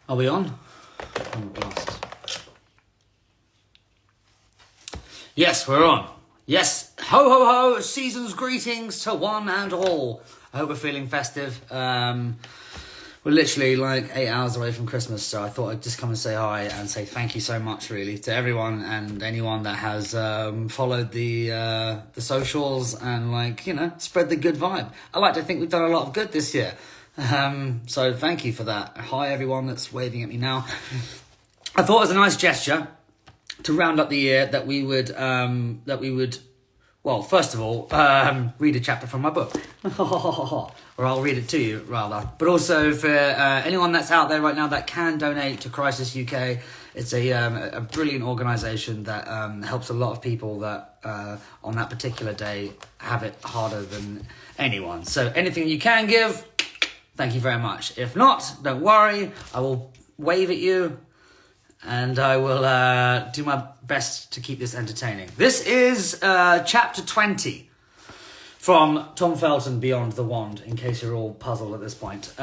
Are we on? Oh, blast. Yes, we're on. Yes, ho ho ho, season's greetings to one and all. I hope we're feeling festive. We're literally like 8 hours away from Christmas, so I thought I'd just come and say hi and say thank you so much, really, to everyone and anyone that has followed the socials and spread the good vibe. I like to think we've done a lot of good this year. So thank you for that. Hi everyone that's waving at me now. I thought it was a nice gesture to round up the year that we would well, first of all, read a chapter from my book. Or I'll read it to you, rather. But also for anyone that's out there right now that can donate to Crisis UK, it's a brilliant organisation that helps a lot of people that on that particular day have it harder than anyone. So anything you can give, thank you very much. If not, don't worry. I will wave at you and I will do my best to keep this entertaining. This is chapter 20 from Tom Felton, Beyond the Wand, in case you're all puzzled at this point.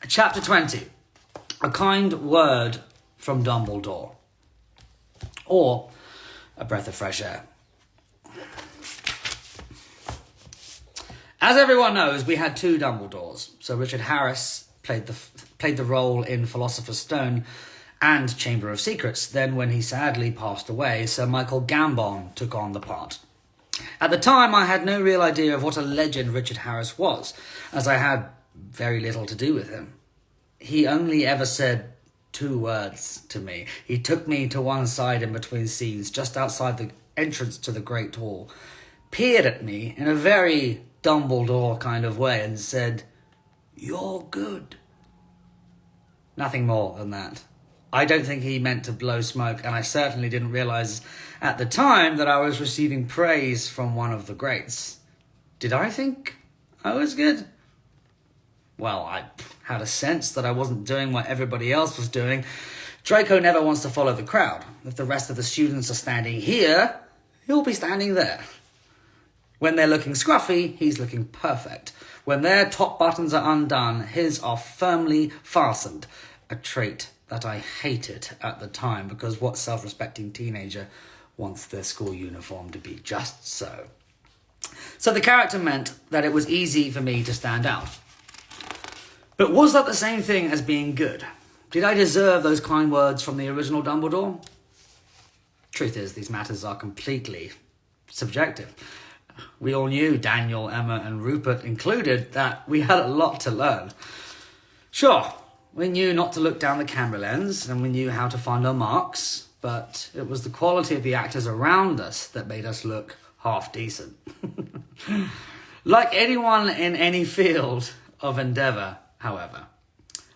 Chapter 20, A Kind Word from Dumbledore, or A Breath of Fresh Air. As everyone knows, we had two Dumbledores. So Richard Harris played the role in Philosopher's Stone and Chamber of Secrets. Then when he sadly passed away, Sir Michael Gambon took on the part. At the time, I had no real idea of what a legend Richard Harris was, as I had very little to do with him. He only ever said 2 words to me. He took me to one side in between scenes, just outside the entrance to the Great Hall, peered at me in a very Dumbledore kind of way and said, "You're good." Nothing more than that. I don't think he meant to blow smoke, and I certainly didn't realise at the time that I was receiving praise from one of the greats. Did I think I was good? Well, I had a sense that I wasn't doing what everybody else was doing. Draco never wants to follow the crowd. If the rest of the students are standing here, he'll be standing there. When they're looking scruffy, he's looking perfect. When their top buttons are undone, his are firmly fastened. A trait that I hated at the time, because what self-respecting teenager wants their school uniform to be just so? So the character meant that it was easy for me to stand out. But was that the same thing as being good? Did I deserve those kind words from the original Dumbledore? Truth is, these matters are completely subjective. We all knew, Daniel, Emma and Rupert included, that we had a lot to learn. Sure, we knew not to look down the camera lens and we knew how to find our marks, but it was the quality of the actors around us that made us look half decent. Like anyone in any field of endeavour, however,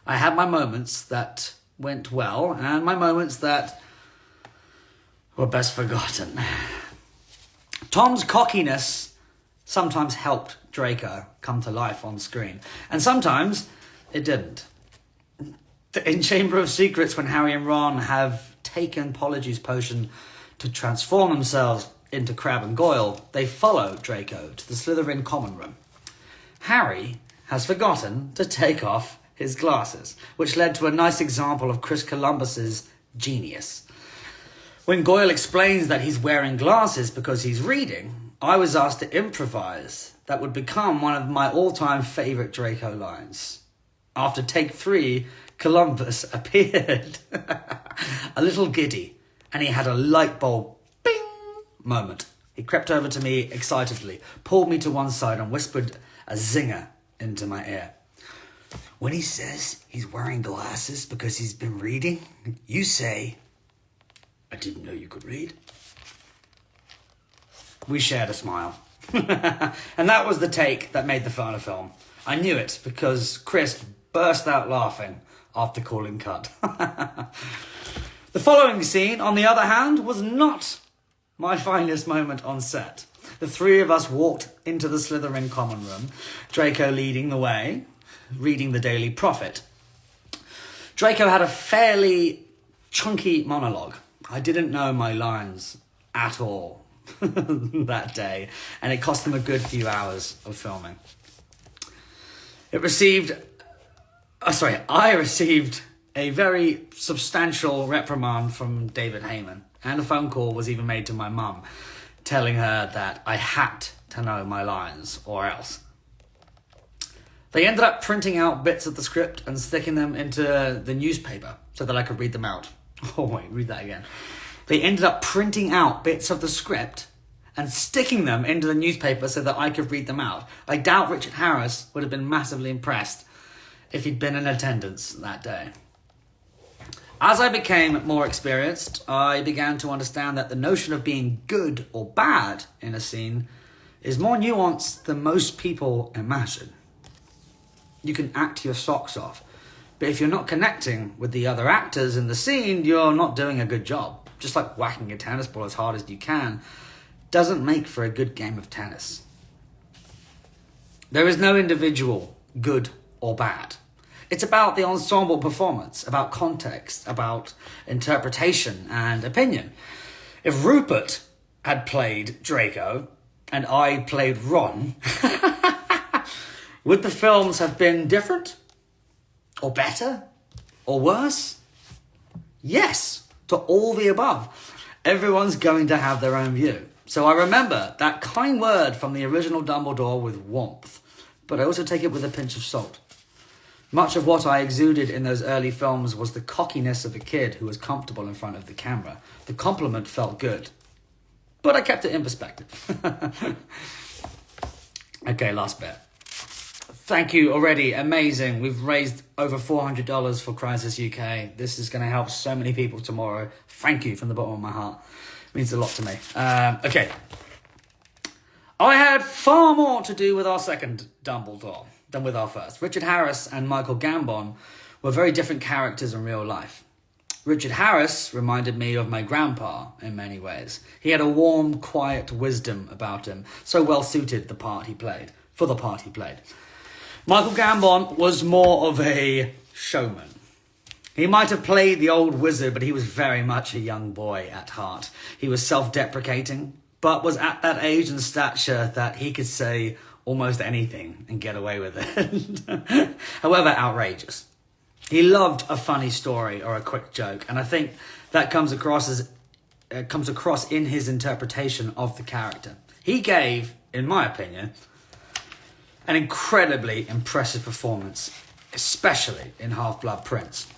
I had my moments that went well and my moments that were best forgotten. Tom's cockiness sometimes helped Draco come to life on screen, and sometimes it didn't. In Chamber of Secrets, when Harry and Ron have taken Polyjuice Potion to transform themselves into Crabbe and Goyle, they follow Draco to the Slytherin common room. Harry has forgotten to take off his glasses, which led to a nice example of Chris Columbus's genius. When Goyle explains that he's wearing glasses because he's reading, I was asked to improvise. That would become one of my all-time favourite Draco lines. After take 3, Columbus appeared a little giddy, and he had a light bulb bing moment. He crept over to me excitedly, pulled me to one side and whispered a zinger into my ear. "When he says he's wearing glasses because he's been reading, you say, 'I didn't know you could read.'" We shared a smile. And that was the take that made the final film. I knew it because Chris burst out laughing after calling cut. The following scene, on the other hand, was not my finest moment on set. The 3 of us walked into the Slytherin common room, Draco leading the way, reading the Daily Prophet. Draco had a fairly chunky monologue. I didn't know my lines at all that day, and it cost them a good few hours of filming. I received a very substantial reprimand from David Heyman, and a phone call was even made to my mum, telling her that I had to know my lines or else. They ended up printing out bits of the script and sticking them into the newspaper so that I could read them out. Oh wait, read that again. They ended up printing out bits of the script and sticking them into the newspaper so that I could read them out. I doubt Richard Harris would have been massively impressed if he'd been in attendance that day. As I became more experienced, I began to understand that the notion of being good or bad in a scene is more nuanced than most people imagine. You can act your socks off, but if you're not connecting with the other actors in the scene, you're not doing a good job. Just like whacking a tennis ball as hard as you can doesn't make for a good game of tennis. There is no individual good or bad. It's about the ensemble performance, about context, about interpretation and opinion. If Rupert had played Draco and I played Ron, would the films have been different? Or better? Or worse? Yes, to all the above. Everyone's going to have their own view. So I remember that kind word from the original Dumbledore with warmth, but I also take it with a pinch of salt. Much of what I exuded in those early films was the cockiness of a kid who was comfortable in front of the camera. The compliment felt good, but I kept it in perspective. Okay, last bit. Thank you already. Amazing. We've raised over $400 for Crisis UK. This is going to help so many people tomorrow. Thank you from the bottom of my heart. It means a lot to me. Okay. I had far more to do with our second Dumbledore than with our first. Richard Harris and Michael Gambon were very different characters in real life. Richard Harris reminded me of my grandpa in many ways. He had a warm, quiet wisdom about him, so well suited for the part he played. Michael Gambon was more of a showman. He might have played the old wizard, but he was very much a young boy at heart. He was self-deprecating, but was at that age and stature that he could say almost anything and get away with it. However outrageous. He loved a funny story or a quick joke, and I think that comes across in his interpretation of the character. He gave, in my opinion, an incredibly impressive performance, especially in Half-Blood Prince.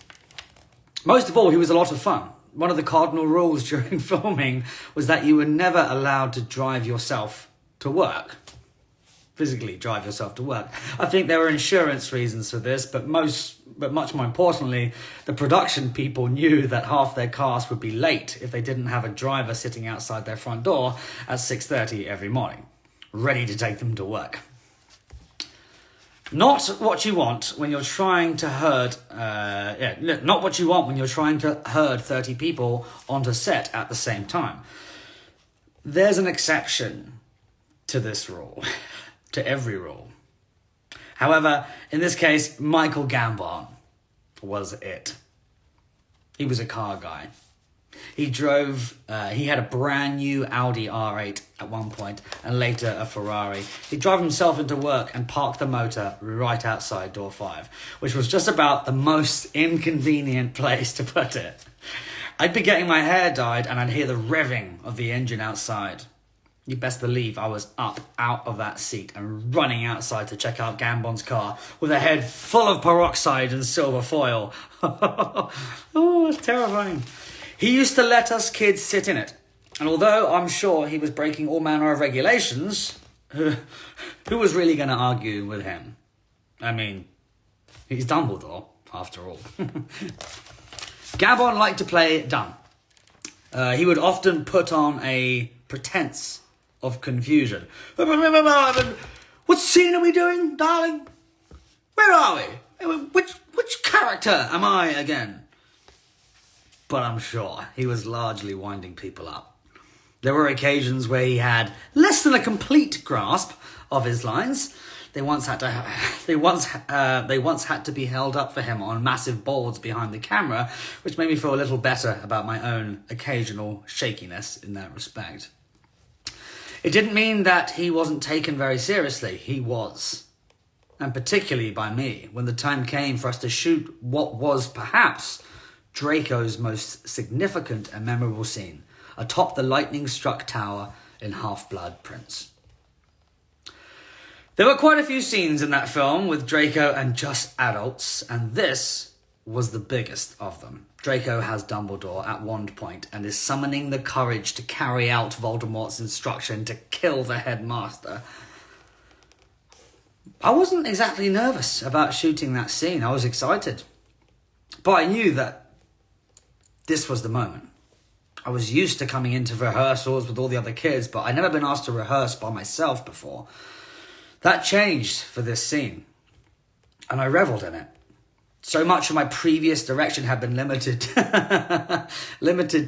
Most of all, he was a lot of fun. One of the cardinal rules during filming was that you were never allowed to drive yourself to work. Physically drive yourself to work. I think there were insurance reasons for this, but much more importantly, the production people knew that half their cast would be late if they didn't have a driver sitting outside their front door at 6:30 every morning, ready to take them to work. Not what you want when you're trying to herd. Not what you want when you're trying to herd 30 people onto set at the same time. There's an exception to this rule, to every rule. However, in this case, Michael Gambon was it. He was a car guy. He had a brand new Audi R8 at one point, and later a Ferrari. He drove himself into work and parked the motor right outside door 5, which was just about the most inconvenient place to put it. I'd be getting my hair dyed and I'd hear the revving of the engine outside. You best believe I was up out of that seat and running outside to check out Gambon's car with a head full of peroxide and silver foil. Oh, it's terrifying. He used to let us kids sit in it. And although I'm sure he was breaking all manner of regulations, who was really going to argue with him? I mean, he's Dumbledore, after all. Gambon liked to play dumb. He would often put on a pretense of confusion. What scene are we doing, darling? Where are we? Which character am I again? But I'm sure he was largely winding people up. There were occasions where he had less than a complete grasp of his lines. They once had to be held up for him on massive boards behind the camera, which made me feel a little better about my own occasional shakiness in that respect. It didn't mean that he wasn't taken very seriously. He was. and particularly by me, when the time came for us to shoot what was perhaps Draco's most significant and memorable scene, atop the lightning-struck tower in Half-Blood Prince. There were quite a few scenes in that film with Draco and just adults, and this was the biggest of them. Draco has Dumbledore at one point and is summoning the courage to carry out Voldemort's instruction to kill the headmaster. I wasn't exactly nervous about shooting that scene. I was excited. But I knew that this was the moment. I was used to coming into rehearsals with all the other kids, but I'd never been asked to rehearse by myself before. That changed for this scene, and I revelled in it. So much of my previous direction had been limited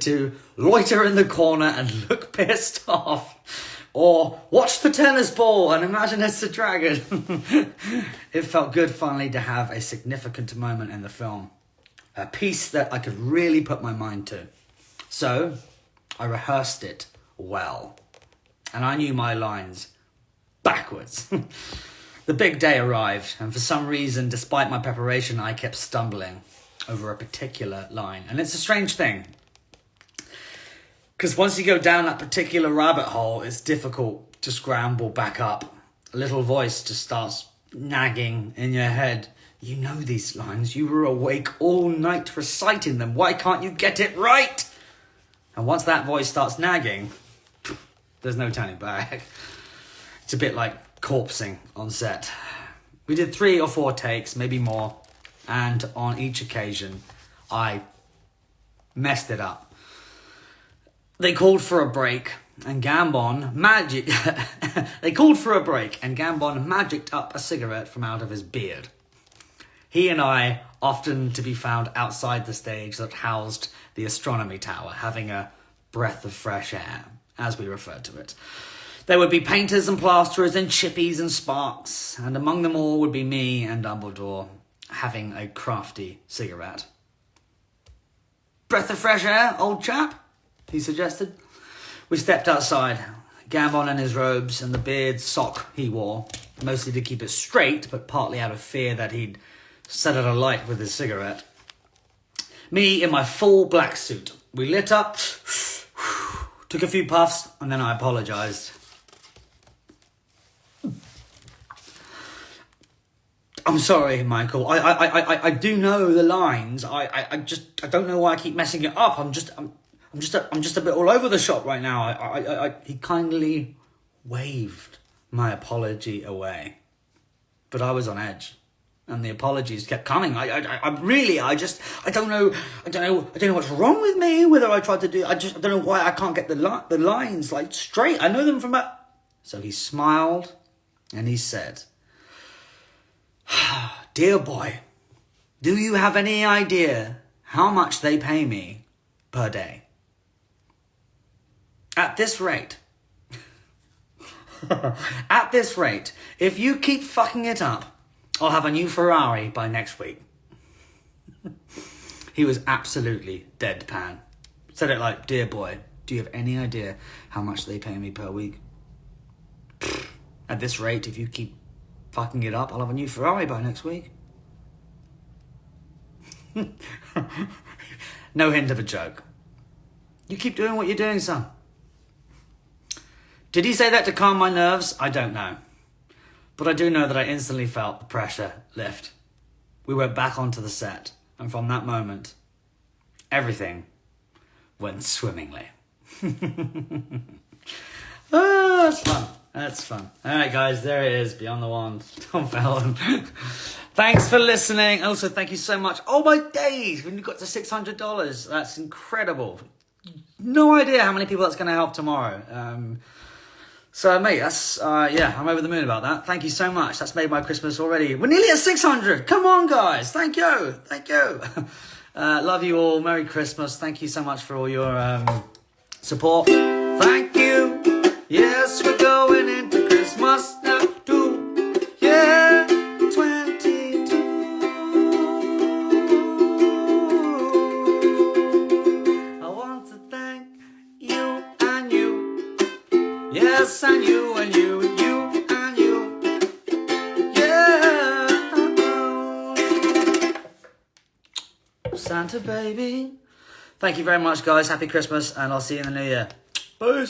to loiter in the corner and look pissed off, or watch the tennis ball and imagine it's a dragon. It felt good finally to have a significant moment in the film, a piece that I could really put my mind to. So I rehearsed it well, and I knew my lines backwards. The big day arrived, and for some reason, despite my preparation, I kept stumbling over a particular line. And it's a strange thing, because once you go down that particular rabbit hole, it's difficult to scramble back up. A little voice just starts nagging in your head. You know these lines. You were awake all night reciting them. Why can't you get it right? And once that voice starts nagging, there's no turning back. It's a bit like corpsing on set. We did 3 or 4 takes, maybe more, and on each occasion I messed it up. They called for a break, and Gambon magicked up a cigarette from out of his beard. He and I, often to be found outside the stage that housed the astronomy tower, having a breath of fresh air, as we referred to it. There would be painters and plasterers and chippies and sparks, and among them all would be me and Dumbledore having a crafty cigarette. Breath of fresh air, old chap, he suggested. We stepped outside, Gambon in his robes and the beard sock he wore, mostly to keep it straight, but partly out of fear that he'd set it alight with his cigarette. Me in my full black suit. We lit up, took a few puffs, and then I apologised. I'm sorry, Michael. I do know the lines. I don't know why I keep messing it up. I'm just a bit all over the shop right now. He kindly waved my apology away, but I was on edge, and the apologies kept coming. I don't know what's wrong with me. Whether I tried to do, I don't know why I can't get the lines like straight. I know them from a. So he smiled, and he said, "Dear boy, do you have any idea how much they pay me per day? At this rate, if you keep fucking it up, I'll have a new Ferrari by next week." He was absolutely deadpan. Said it like, "Dear boy, do you have any idea how much they pay me per week? At this rate, if you keep fucking it up, I'll have a new Ferrari by next week." No hint of a joke. You keep doing what you're doing, son. Did he say that to calm my nerves? I don't know. But I do know that I instantly felt the pressure lift. We went back onto the set, and from that moment, everything went swimmingly. Oh, that's fun. That's fun. All right, guys, there it is. Beyond the Wand, Tom Felton. Thanks for listening. Also, thank you so much. Oh, my days. When you got to $600, that's incredible. No idea how many people that's going to help tomorrow. So, mate, that's, I'm over the moon about that. Thank you so much. That's made my Christmas already. We're nearly at 600. Come on, guys. Thank you. Thank you. Love you all. Merry Christmas. Thank you so much for all your support. Thank you. Yes, we're going into Christmas now too. Yeah, 22. I want to thank you and you. Yes, and you and you and you and you. Yeah. Santa baby. Thank you very much, guys. Happy Christmas, and I'll see you in the new year. Peace.